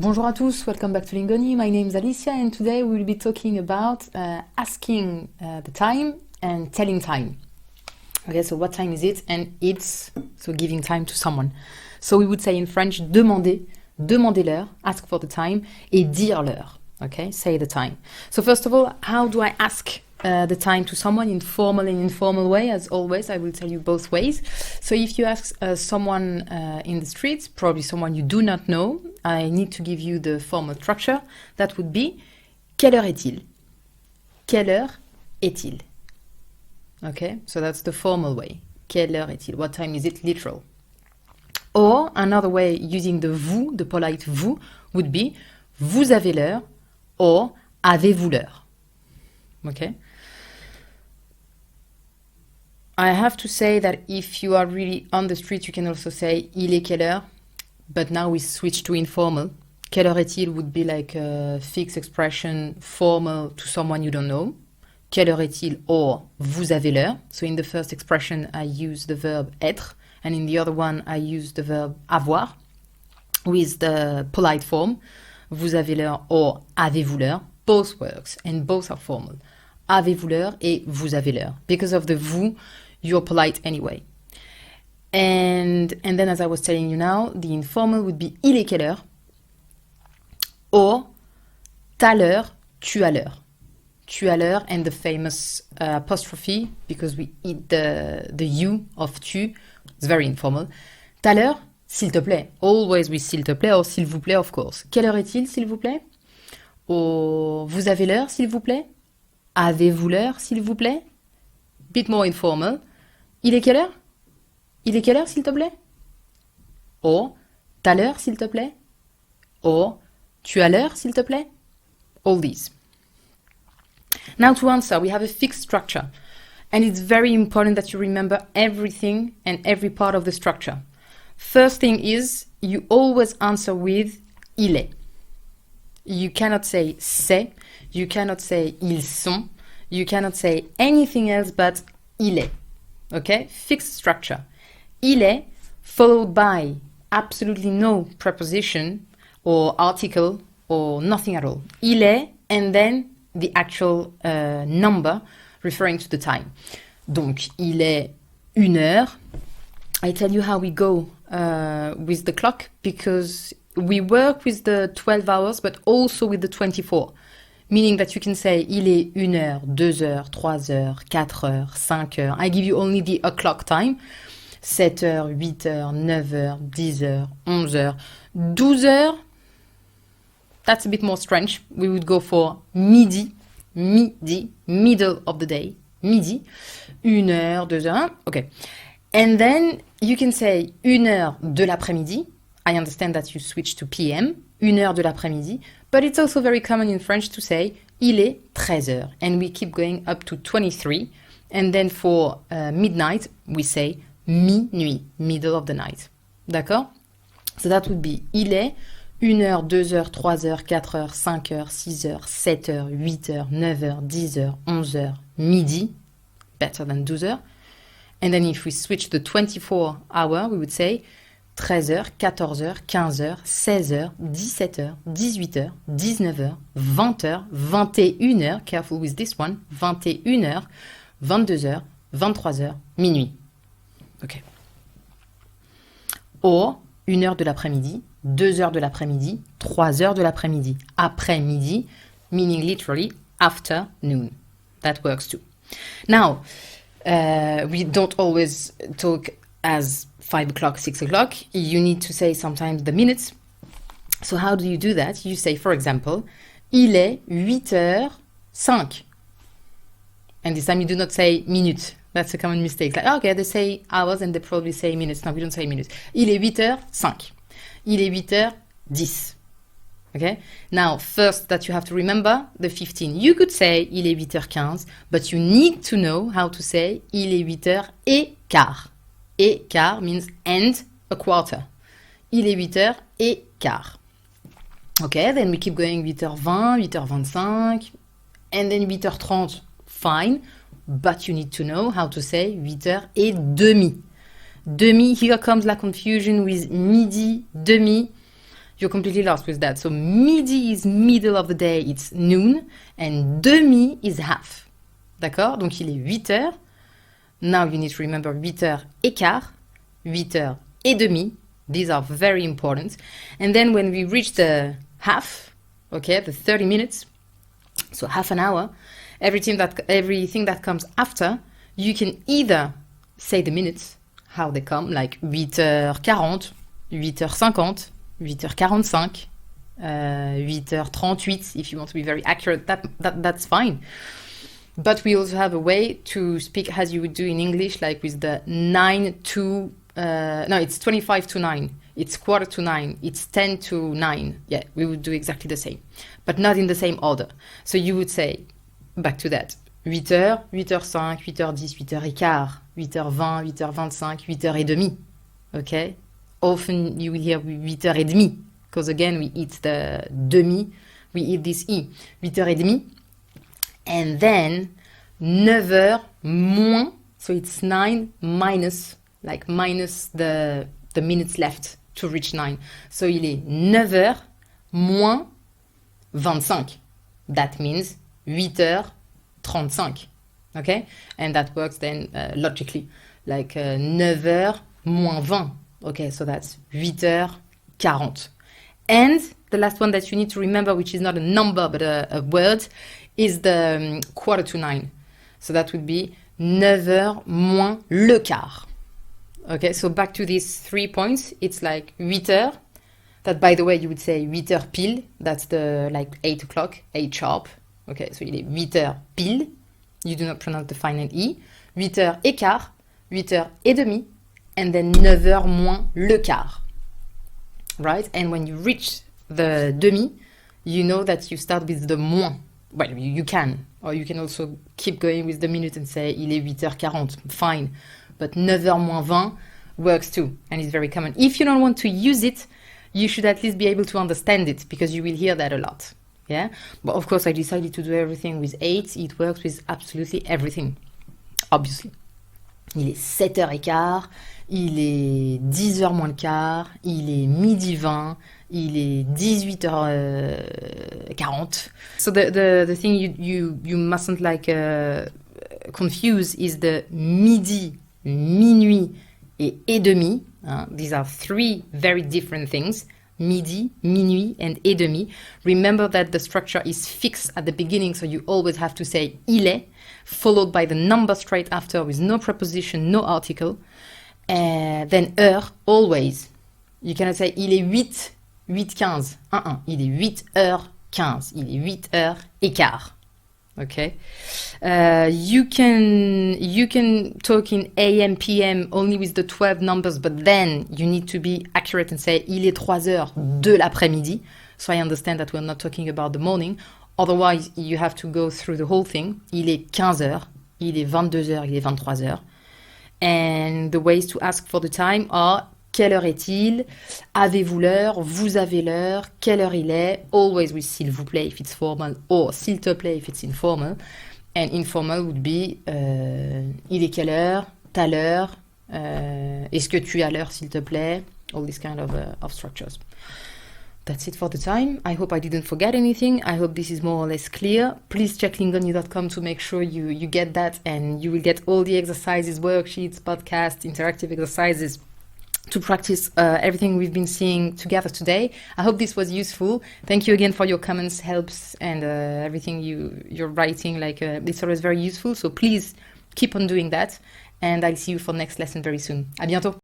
Bonjour à tous, welcome back to Lingoni. My name is Alicia and today we will be talking about asking the time and telling time. Okay, so what time is it? And it's, so giving time to someone. So we would say in French, demander, demander l'heure, ask for the time, et dire l'heure. Okay, say the time. So first of all, how do I ask the time to someone in formal and informal way? As always, I will tell you both ways. So if you ask someone in the streets, probably someone you do not know, I need to give you the formal structure. That would be, quelle heure est-il? Quelle heure est-il? Okay, so that's the formal way. Quelle heure est-il? What time is it? Literal. Or another way using the vous, the polite vous, would be, vous avez l'heure, or avez-vous l'heure? Okay. I have to say that if you are really on the street, you can also say il est quelle heure, but now we switch to informal. Quelle heure est-il would be like a fixed expression, formal to someone you don't know. Quelle heure est-il or vous avez l'heure. So in the first expression, I use the verb être, and in the other one, I use the verb avoir with the polite form. Vous avez l'heure or avez-vous l'heure. Both works and both are formal. Avez-vous l'heure et vous avez l'heure. Because of the vous, you're polite anyway. And then as I was telling you now, the informal would be il est quelle heure or t'as l'heure, tu as l'heure. Tu as l'heure and the famous apostrophe because we eat the you of tu. It's very informal. T'as l'heure, s'il te plaît. Always with s'il te plaît or s'il vous plaît, of course. Quelle heure est-il, s'il vous plaît? Or vous avez l'heure, s'il vous plaît? Avez-vous l'heure, s'il vous plaît? Bit more informal. Il est quelle heure? Il est quelle heure, s'il te plaît? Or, t'as l'heure, s'il te plaît? Or, tu as l'heure, s'il te plaît? All these. Now to answer, we have a fixed structure. And it's very important that you remember everything and every part of the structure. First thing is, you always answer with il est. You cannot say c'est. You cannot say ils sont. You cannot say anything else but il est. Okay? Fixed structure. Il est followed by absolutely no preposition or article or nothing at all. Il est and then the actual number referring to the time. Donc, il est 1h. I tell you how we go with the clock because we work with the 12 hours but also with the 24. Meaning that you can say il est 1h, 2h, 3h, 4h, 5h. I give you only the o'clock time. 7h, 8h, 9h, 10h, 11h, 12h. That's a bit more strange. We would go for midi, middle of the day, midi. 1h, 2h, okay. And then you can say 1h de l'après-midi. I understand that you switch to PM. 1h de l'après-midi. But it's also very common in French to say il est 13h. And we keep going up to 23. And then for midnight, we say minuit, middle of the night. D'accord? So that would be il est 1h, 2h, 3h, 4h, 5h, 6h, 7h, 8h, 9h, 10h, 11h, midi. Better than 12h. And then if we switch the 24 hour, we would say 13h, 14h, 15h, 16h, 17h, 18h, 19h, 20h, 21h, careful with this one, 21h, 22h, 23h, minuit. Ok. Or, 1h de l'après-midi, 2h de l'après-midi, 3h de l'après-midi, après-midi, meaning literally afternoon. That works too. Now, we don't always talk as 5 o'clock, 6 o'clock. You need to say sometimes the minutes. So how do you do that? You say, for example, il est 8h05. And this time you do not say minutes. That's a common mistake. Like, okay, they say hours and they probably say minutes. No, we don't say minutes. Il est 8h05. Il est 8h10. Okay? Now, first that you have to remember, the 15. You could say il est 8h15, but you need to know how to say il est 8h15. Et quart means and a quarter. Il est 8h15. Okay, then we keep going 8h20, 8h25, and then 8h30. Fine, but you need to know how to say 8h30. Demi, here comes la confusion with midi, demi. you're completely lost with that. So midi is middle of the day, it's noon, and demi is half. D'accord? Donc il est 8 heures. Now you need to remember 8 heures et quart, 8 heures et demi. These are very important. And then when we reach the half, okay, the 30 minutes, so half an hour, everything that comes after, you can either say the minutes, how they come, like 8h40, 8h50, 8h45, 8h38, if you want to be very accurate, that's fine. But we also have a way to speak as you would do in English, like with the 9 to, no, it's 25 to 9, it's quarter to 9, it's 10 to 9. Yeah, we would do exactly the same, but not in the same order. So you would say, back to that, 8h, 8h05, 8h10, 8h15, 8h20, 8h25, 8h30. Okay? Often you will hear 8h30, because again, we eat the demi, we eat this E. 8h30. And then 9h moins, so it's 9 minus, like minus the minutes left to reach 9. So il est 9h moins 25. That means 8h35. Okay? And that works then logically, like 9h moins 20. Okay, so that's 8h40. And the last one that you need to remember, which is not a number but a word, is the quarter to 9. So that would be 9h moins le quart. Okay, so back to these 3 points, it's like 8h, that by the way you would say 8h pile, that's the like 8 o'clock, 8 sharp. Okay, so il est 8h pile, you do not pronounce the final E, 8h et quart, 8h et demi, and then 9h moins le quart. Right, and when you reach the demi, you know that you start with the moins. Well, you can, or you can also keep going with the minute and say il est 8h40, fine. But 9h moins 20 works too, and it's very common. If you don't want to use it, you should at least be able to understand it, because you will hear that a lot. Yeah, but of course I decided to do everything with 8. It works with absolutely everything, obviously. Il est 7h15, il est 10h moins le quart, il est midi 20, il est 18h40. So the thing you mustn't like confuse is the midi, minuit et demi. These are 3 very different things. Midi, minuit, and et demi. Remember that the structure is fixed at the beginning, so you always have to say il est, followed by the number straight after with no preposition, no article. Then heure, always. You cannot say il est 8h15. Il est 8h15. Il est 8h15. Okay. You can talk in AM, PM only with the 12 numbers, but then you need to be accurate and say il est 3h de l'après-midi. So I understand that we're not talking about the morning. Otherwise, you have to go through the whole thing. Il est 15h, il est 22h, il est 23h. And the ways to ask for the time are quelle heure est-il? Avez-vous l'heure? Vous avez l'heure? Quelle heure il est? Always with s'il vous plaît if it's formal, or s'il te plaît if it's informal. And informal would be il est quelle heure? Ta l'heure? Est-ce que tu as l'heure s'il te plaît? All these kind of structures. That's it for the time. I hope I didn't forget anything. I hope this is more or less clear. Please check lingonu.com to make sure you get that, and you will get all the exercises, worksheets, podcasts, interactive exercises to practice everything we've been seeing together today. I hope this was useful. Thank you again for your comments, helps, and everything you're writing. It's always very useful. So please keep on doing that. And I'll see you for next lesson very soon. À bientôt.